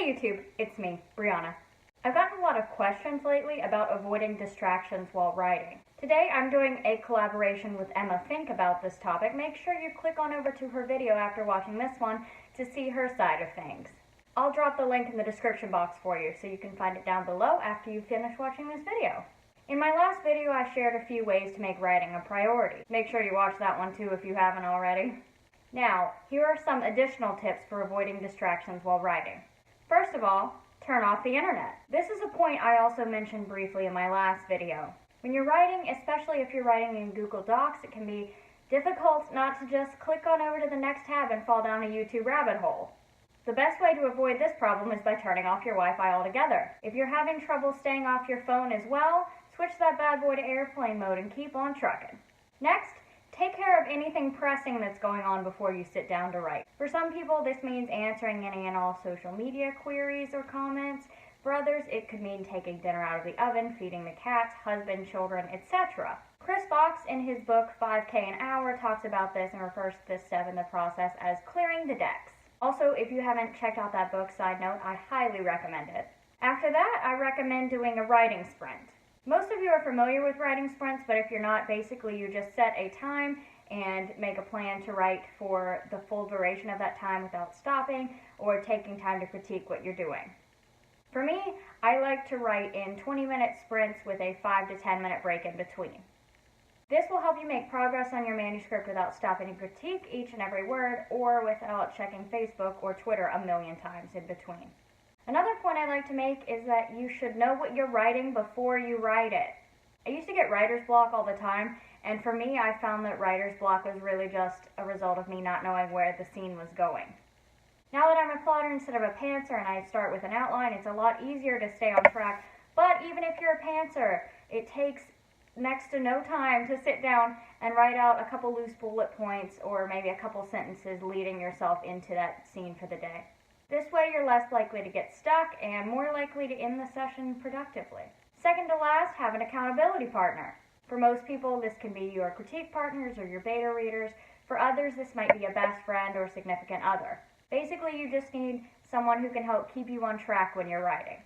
Hey YouTube, it's me, Brianna. I've gotten a lot of questions lately about avoiding distractions while writing. Today I'm doing a collaboration with Emma Fink about this topic. Make sure you click on over to her video after watching this one to see her side of things. I'll drop the link in the description box for you so you can find it down below after you finish watching this video. In my last video I shared a few ways to make writing a priority. Make sure you watch that one too if you haven't already. Now, here are some additional tips for avoiding distractions while writing. First of all, turn off the internet. This is a point I also mentioned briefly in my last video. When you're writing, especially if you're writing in Google Docs, it can be difficult not to just click on over to the next tab and fall down a YouTube rabbit hole. The best way to avoid this problem is by turning off your Wi-Fi altogether. If you're having trouble staying off your phone as well, switch that bad boy to airplane mode and keep on trucking. Next, take care of anything pressing that's going on before you sit down to write. For some people, this means answering any and all social media queries or comments. For others, it could mean taking dinner out of the oven, feeding the cats, husband, children, etc. Chris Fox, in his book 5K an Hour, talks about this and refers to this step in the process as clearing the decks. Also, if you haven't checked out that book, side note, I highly recommend it. After that, I recommend doing a writing sprint. Most of you are familiar with writing sprints, but if you're not, basically you just set a time and make a plan to write for the full duration of that time without stopping or taking time to critique what you're doing. For me, I like to write in 20-minute sprints with a 5 to 10 minute break in between. This will help you make progress on your manuscript without stopping to critique each and every word or without checking Facebook or Twitter a million times in between. Another point I like to make is that you should know what you're writing before you write it. I used to get writer's block all the time, and for me, I found that writer's block was really just a result of me not knowing where the scene was going. Now that I'm a plotter instead of a pantser and I start with an outline, it's a lot easier to stay on track, but even if you're a pantser, it takes next to no time to sit down and write out a couple loose bullet points or maybe a couple sentences leading yourself into that scene for the day. This way you're less likely to get stuck and more likely to end the session productively. Second to last, have an accountability partner. For most people, this can be your critique partners or your beta readers. For others, this might be a best friend or significant other. Basically, you just need someone who can help keep you on track when you're writing.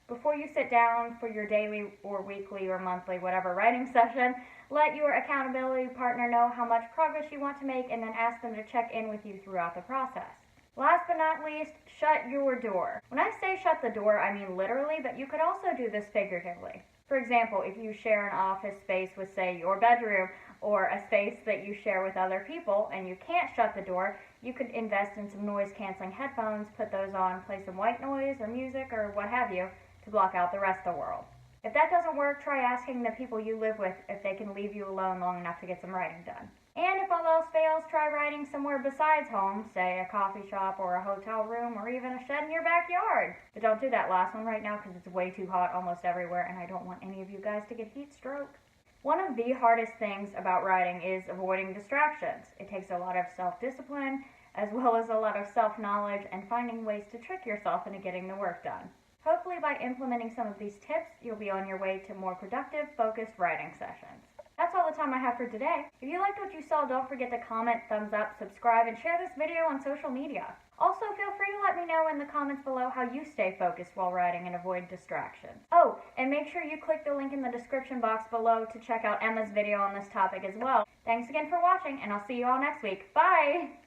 Before you sit down for your daily or weekly or monthly, whatever writing session, let your accountability partner know how much progress you want to make and then ask them to check in with you throughout the process. Last but not least, shut your door. When I say shut the door, I mean literally, but you could also do this figuratively. For example, if you share an office space with, say, your bedroom or a space that you share with other people and you can't shut the door, you could invest in some noise-canceling headphones, put those on, play some white noise or music or what have you to block out the rest of the world. If that doesn't work, try asking the people you live with if they can leave you alone long enough to get some writing done. And if all else fails, try writing somewhere besides home, say a coffee shop or a hotel room or even a shed in your backyard. But don't do that last one right now because it's way too hot almost everywhere and I don't want any of you guys to get heat stroke. One of the hardest things about writing is avoiding distractions. It takes a lot of self-discipline as well as a lot of self-knowledge and finding ways to trick yourself into getting the work done. Hopefully by implementing some of these tips, you'll be on your way to more productive, focused writing sessions. That's all the time I have for today. If you liked what you saw, don't forget to comment, thumbs up, subscribe, and share this video on social media. Also, feel free to let me know in the comments below how you stay focused while writing and avoid distractions. Oh, and make sure you click the link in the description box below to check out Emma's video on this topic as well. Thanks again for watching, and I'll see you all next week. Bye!